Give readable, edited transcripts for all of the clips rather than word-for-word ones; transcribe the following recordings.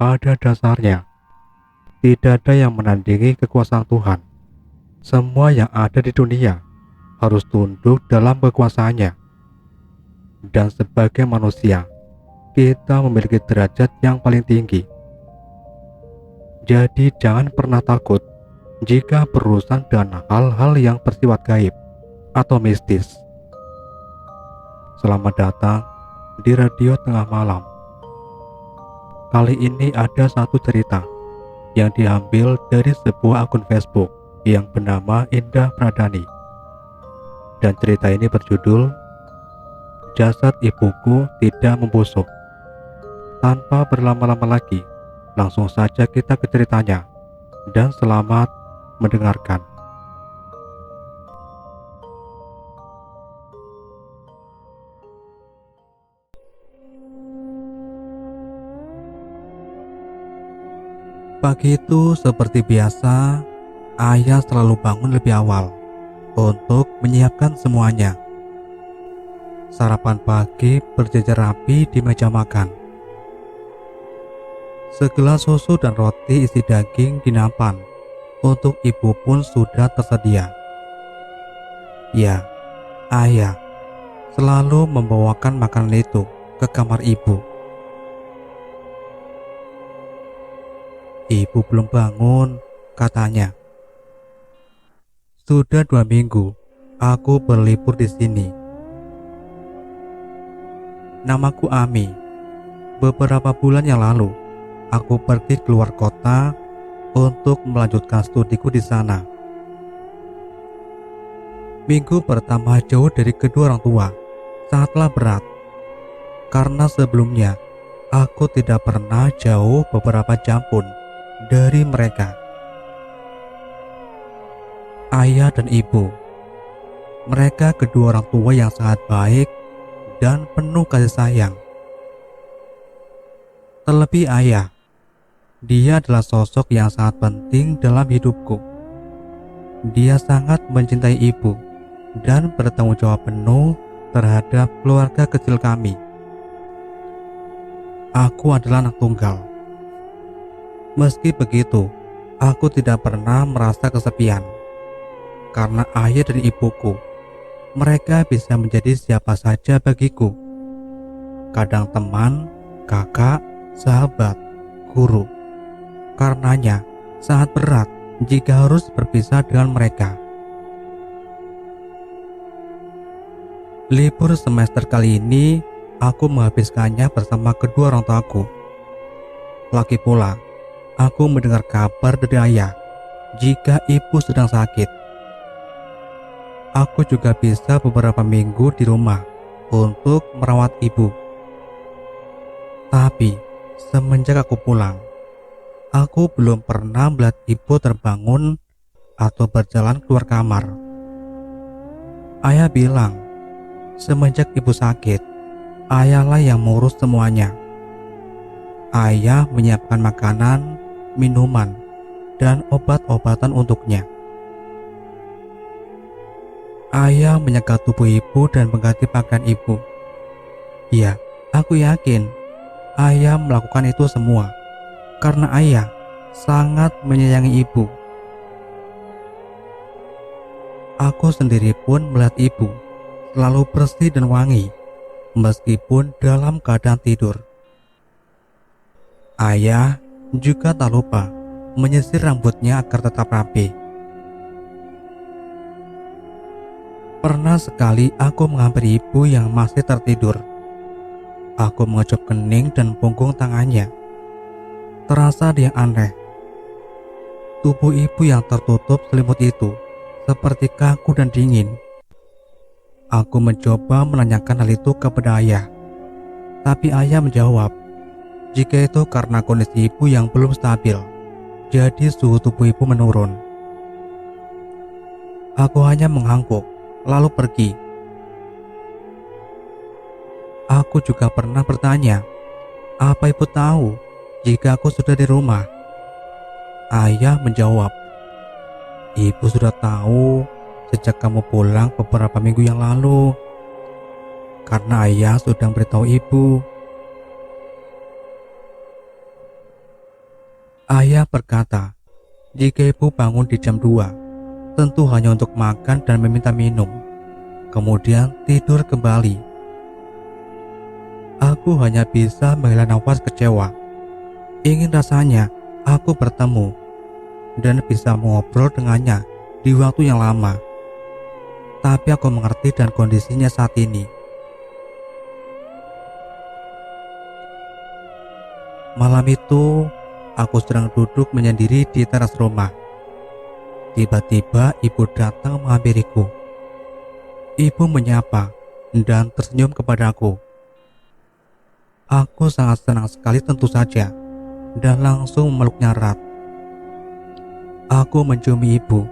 pada dasarnya tidak ada yang menandingi kekuasaan Tuhan. Semua yang ada di dunia harus tunduk dalam kekuasaannya. Dan sebagai manusia, kita memiliki derajat yang paling tinggi. Jadi jangan pernah takut jika berurusan dengan hal-hal yang bersifat gaib atau mistis. Selamat datang di Radio Tengah Malam. Kali ini ada satu cerita yang diambil dari sebuah akun Facebook yang bernama Indah Pradani. Dan cerita ini berjudul Jasad Ibuku Tidak Membusuk. Tanpa berlama-lama lagi, langsung saja kita ke ceritanya. Dan selamat mendengarkan. Pagi itu seperti biasa, ayah selalu bangun lebih awal untuk menyiapkan semuanya. Sarapan pagi berjejer rapi di meja makan. Segelas susu dan roti isi daging di nampan untuk ibu pun sudah tersedia. Ya, ayah selalu membawakan makanan itu ke kamar ibu. Ibu belum bangun, katanya. Sudah 2 minggu aku berlibur di sini. Namaku Ami. Beberapa bulan yang lalu, aku pergi keluar kota untuk melanjutkan studiku di sana. Minggu pertama jauh dari kedua orang tua sangatlah berat, karena sebelumnya aku tidak pernah jauh beberapa jam pun dari mereka. Ayah dan ibu, mereka kedua orang tua yang sangat baik dan penuh kasih sayang. Terlebih ayah, dia adalah sosok yang sangat penting dalam hidupku. Dia sangat mencintai ibu dan bertanggung jawab penuh terhadap keluarga kecil kami. Aku adalah anak tunggal. Meski begitu, aku tidak pernah merasa kesepian. Karena ayah dan ibuku, mereka bisa menjadi siapa saja bagiku. Kadang teman, kakak, sahabat, guru. Karenanya, sangat berat jika harus berpisah dengan mereka. Libur semester kali ini, aku menghabiskannya bersama kedua orang tuaku. Lagi pula, aku mendengar kabar dari ayah jika ibu sedang sakit. Aku juga bisa beberapa minggu di rumah untuk merawat ibu. Tapi semenjak aku pulang, aku belum pernah melihat ibu terbangun atau berjalan keluar kamar. Ayah bilang, semenjak ibu sakit, ayahlah yang mengurus semuanya. Ayah menyiapkan makanan, minuman, dan obat-obatan untuknya. Ayah menjaga tubuh ibu dan mengganti pakaian ibu. Ya, aku yakin ayah melakukan itu semua karena ayah sangat menyayangi ibu. Aku sendiri pun melihat ibu selalu bersih dan wangi meskipun dalam keadaan tidur. Ayah juga tak lupa menyisir rambutnya agar tetap rapi. Pernah sekali aku menghampiri ibu yang masih tertidur. Aku mengecup kening dan punggung tangannya. Terasa ada yang aneh. Tubuh ibu yang tertutup selimut itu seperti kaku dan dingin. Aku mencoba menanyakan hal itu kepada ayah. Tapi ayah menjawab, jika itu karena kondisi ibu yang belum stabil, jadi suhu tubuh ibu menurun. Aku hanya mengangguk, lalu pergi. Aku juga pernah bertanya, apa ibu tahu jika aku sudah di rumah? Ayah menjawab, ibu sudah tahu sejak kamu pulang beberapa minggu yang lalu, karena ayah sudah memberitahu ibu. Ayah berkata, jika ibu bangun di jam 2, tentu hanya untuk makan dan meminta minum, kemudian tidur kembali. Aku hanya bisa menghela nafas kecewa. Ingin rasanya aku bertemu dan bisa mengobrol dengannya di waktu yang lama. Tapi aku mengerti dan kondisinya saat ini. Malam itu, aku sedang duduk menyendiri di teras rumah. Tiba-tiba ibu datang menghampiriku. Ibu menyapa dan tersenyum kepadaku. Aku sangat senang sekali tentu saja, dan langsung memeluknya erat. Aku menciumi ibu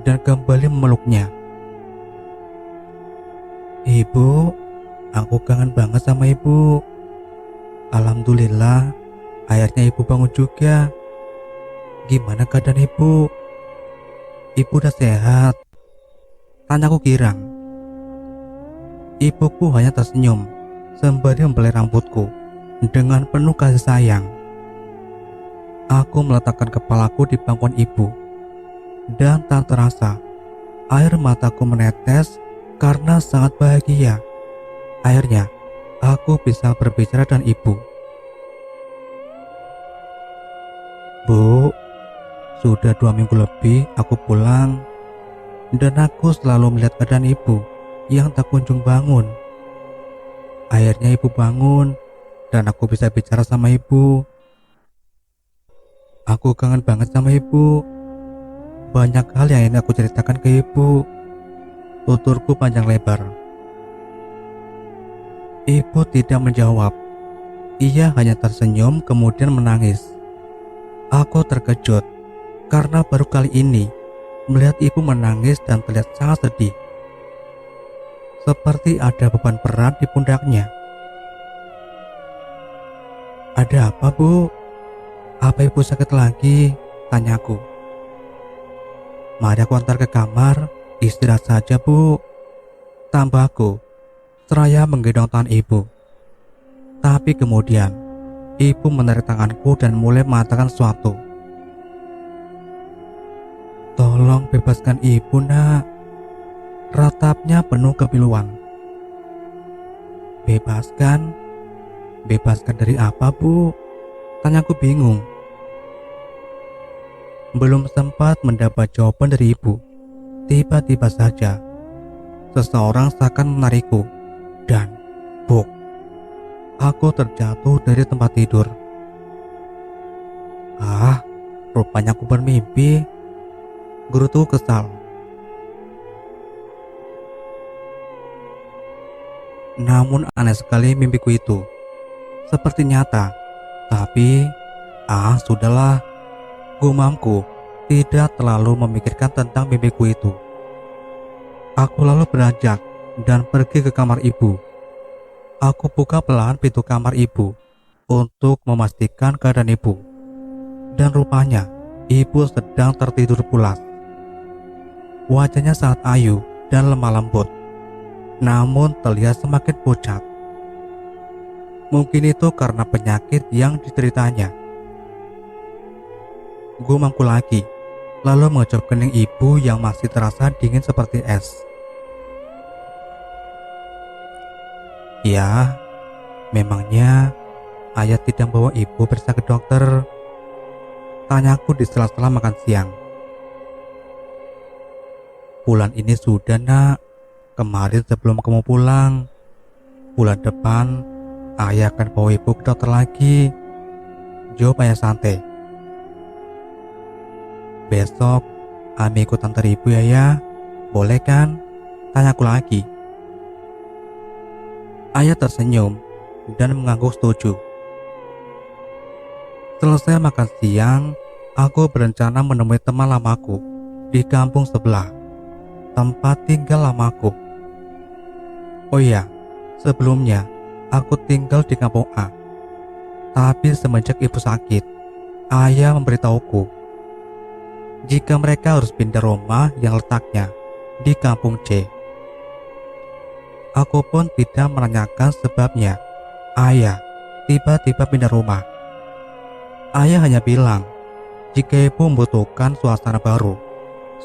dan kembali memeluknya. Ibu, aku kangen banget sama ibu. Alhamdulillah, akhirnya ibu bangun juga. Gimana keadaan ibu? Ibu udah sehat? Tanyaku girang. Ibuku hanya tersenyum sembari membelai rambutku dengan penuh kasih sayang. Aku meletakkan kepalaku di pangkuan ibu, dan tak terasa air mataku menetes karena sangat bahagia. Akhirnya aku bisa berbicara dengan ibu. Bu, sudah 2 minggu lebih aku pulang, dan aku selalu melihat keadaan ibu yang tak kunjung bangun. Akhirnya ibu bangun, dan aku bisa bicara sama ibu. Aku kangen banget sama ibu. Banyak hal yang ingin aku ceritakan ke ibu. Tuturku panjang lebar. Ibu tidak menjawab. Ia hanya tersenyum kemudian menangis. Aku terkejut karena baru kali ini melihat ibu menangis dan terlihat sangat sedih. Seperti ada beban berat di pundaknya. Ada apa, Bu? Apa ibu sakit lagi? Tanyaku. Mari aku antar ke kamar, istirahat saja, Bu. Tambahku, seraya menggendong tangan ibu. Tapi kemudian, ibu menarik tanganku dan mulai mengatakan sesuatu. Tolong bebaskan ibu, nak. Ratapnya penuh kepiluan. Bebaskan? Bebaskan dari apa, Bu? Tanyaku bingung. Belum sempat mendapat jawaban dari ibu, tiba-tiba saja seseorang seakan menarikku dan buk, aku terjatuh dari tempat tidur. Rupanya aku bermimpi. Gerutuku kesal. Namun aneh sekali mimpiku itu. Seperti nyata. Tapi, sudahlah. Gumamku tidak terlalu memikirkan tentang mimpiku itu. Aku lalu beranjak dan pergi ke kamar ibu. Aku buka pelan pintu kamar ibu untuk memastikan keadaan ibu. Dan rupanya ibu sedang tertidur pulas. Wajahnya sangat ayu dan lemah lembut, namun terlihat semakin pucat. Mungkin itu karena penyakit yang dideritanya. Gumamku lagi, lalu mengecup kening ibu yang masih terasa dingin seperti es. Ya, memangnya ayah tidak membawa ibu periksa ke dokter? Tanyaku di sela-sela makan siang. Bulan ini sudah, nak. Kemarin sebelum kamu pulang. Bulan depan ayah akan bawa ibu ke dokter lagi. Jawab ayah santai. Besok Ami ikut antar ibu ya. Boleh kan? Tanyaku lagi. Ayah tersenyum dan mengangguk setuju. Selesai makan siang, aku berencana menemui teman lamaku di kampung sebelah, tempat tinggal lamaku. Oh iya, sebelumnya aku tinggal di kampung A. Tapi semenjak ibu sakit, ayah memberitahuku jika mereka harus pindah rumah yang letaknya di kampung C. Aku pun tidak menanyakan sebabnya ayah tiba-tiba pindah rumah. Ayah hanya bilang jika ibu membutuhkan suasana baru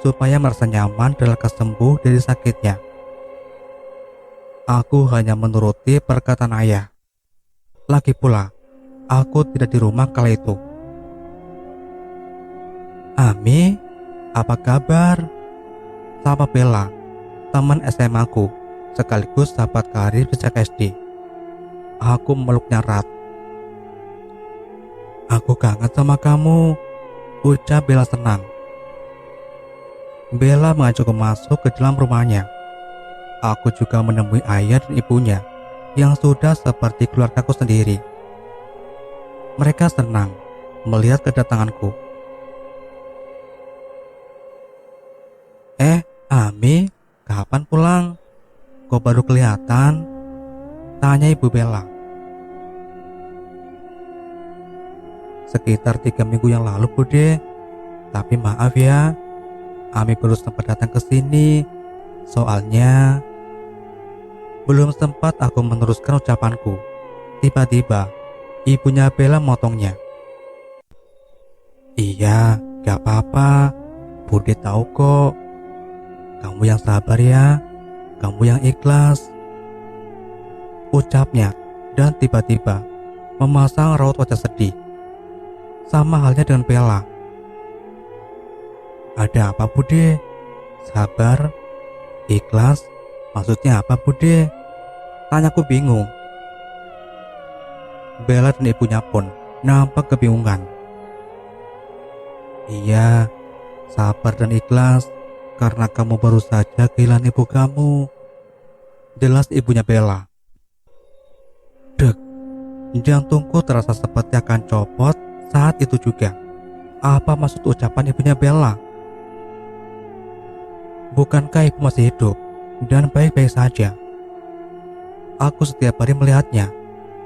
supaya merasa nyaman dan lekas sembuh dari sakitnya. Aku hanya menuruti perkataan ayah. Lagi pula, aku tidak di rumah kala itu. "Ami, apa kabar?" Sapa Bella, teman SMA aku, sekaligus sahabat karib sejak SD. Aku memeluknya erat. "Aku kangen sama kamu," ucap Bella senang. Bella mengajakku masuk ke dalam rumahnya. Aku juga menemui ayah dan ibunya yang sudah seperti keluargaku sendiri. Mereka senang melihat kedatanganku. Ami, kapan pulang? Kok baru kelihatan?" tanya ibu Bella. "Sekitar 3 minggu yang lalu, Bude. Tapi maaf ya, Ami baru sempat datang ke sini. Soalnya..." Belum sempat aku meneruskan ucapanku, tiba-tiba ibunya Bella motongnya. "Iya, gak apa-apa. Bude tahu kok. Kamu yang sabar ya. Kamu yang ikhlas," ucapnya, dan tiba-tiba memasang raut wajah sedih. Sama halnya dengan Bella. "Ada apa, Bude? Sabar? Ikhlas? Maksudnya apa, Bude?" tanyaku bingung. Bella dan ibunya pun nampak kebingungan. "Iya, sabar dan ikhlas karena kamu baru saja kehilangan ibu kamu," jelas ibunya Bella. Dek, jantungku terasa seperti akan copot saat itu juga. Apa maksud ucapan ibunya Bella? Bukankah ibu masih hidup dan baik-baik saja? Aku setiap hari melihatnya,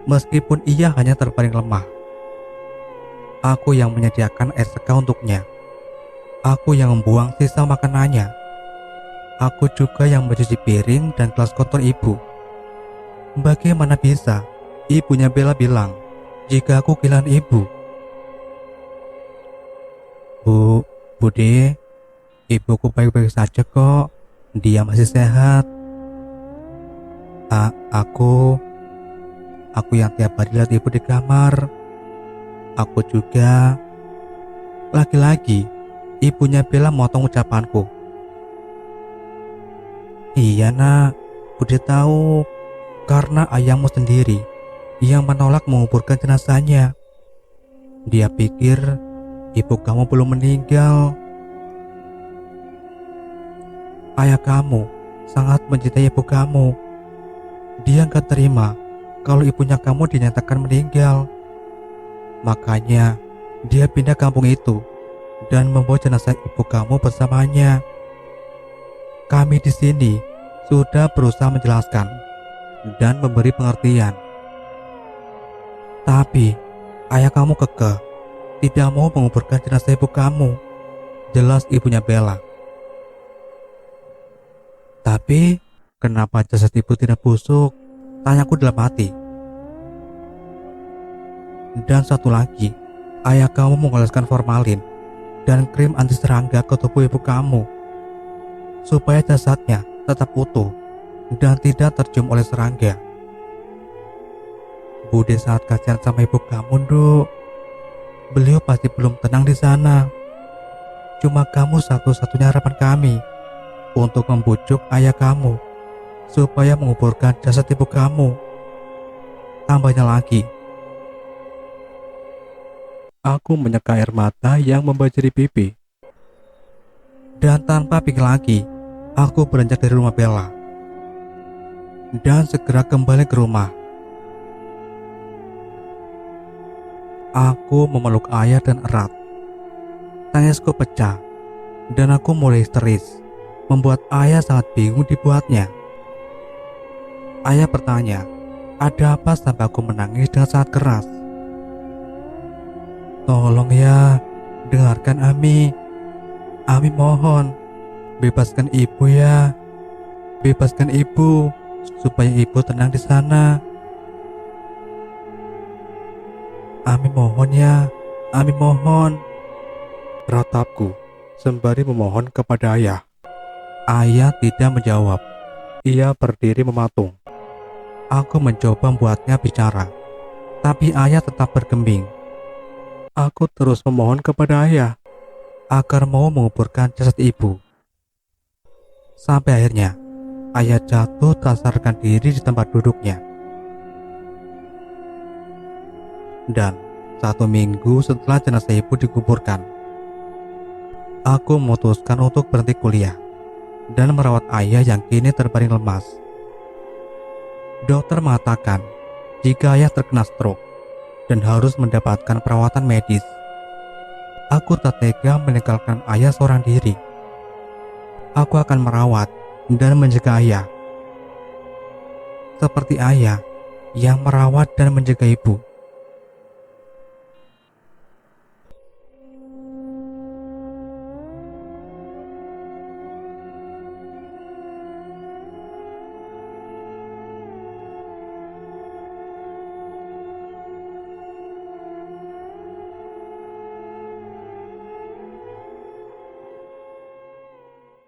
meskipun ia hanya terbaring lemah. Aku yang menyediakan air seka untuknya. Aku yang membuang sisa makanannya. Aku juga yang mencuci piring dan gelas kotor ibu. Bagaimana bisa ibunya Bella bilang jika aku kehilangan ibu? Bude, ibuku baik-baik saja kok. Dia masih sehat." Aku yang tiap hari lihat ibu di kamar. Aku juga. Lagi-lagi ibunya Bella motong ucapanku. "Iya nak, Bude tahu. Karena ayahmu sendiri yang menolak menguburkan jenazahnya. Dia pikir ibu kamu belum meninggal. Ayah kamu sangat mencintai ibu kamu. Dia gak terima kalau ibunya kamu dinyatakan meninggal. Makanya dia pindah kampung itu dan membawa jenazah ibu kamu bersamanya. Kami di sini sudah berusaha menjelaskan dan memberi pengertian. Tapi ayah kamu kekeh tidak mau menguburkan jenazah ibu kamu," jelas ibunya Bella. "Tapi kenapa jasad ibu tidak busuk?" tanyaku dalam hati. "Dan satu lagi, ayah kamu mengoleskan formalin dan krim anti serangga ke tubuh ibu kamu supaya jasadnya tetap utuh dan tidak tercium oleh serangga. Bude sangat kasihan sama ibu kamu, Nduk. Beliau pasti belum tenang di sana. Cuma kamu satu-satunya harapan kami untuk membujuk ayah kamu supaya menguburkan jasad ibu kamu," tambahnya lagi. Aku menyeka air mata yang membajari pipi. Dan tanpa pikir lagi, aku beranjak dari rumah Bella dan segera kembali ke rumah. Aku memeluk ayah dan erat. Tangisku pecah dan aku mulai histeris, membuat ayah sangat bingung dibuatnya. Ayah bertanya, ada apa sampai aku menangis dengan sangat keras. "Tolong ya, dengarkan Ami. Ami mohon, bebaskan ibu ya. Bebaskan ibu, supaya ibu tenang di sana. Ami mohon ya, Ami mohon," ratapku sembari memohon kepada ayah. Ayah tidak menjawab. Ia berdiri mematung. Aku mencoba membuatnya bicara, tapi ayah tetap bergeming. Aku terus memohon kepada ayah agar mau menguburkan jasad ibu. Sampai akhirnya ayah jatuh tersarkan diri di tempat duduknya. Dan 1 minggu setelah jenazah ibu dikuburkan, aku memutuskan untuk berhenti kuliah dan merawat ayah yang kini terbaring lemas. Dokter mengatakan jika ayah terkena stroke dan harus mendapatkan perawatan medis. Aku tak tega meninggalkan ayah seorang diri. Aku akan merawat dan menjaga ayah seperti ayah yang merawat dan menjaga ibu.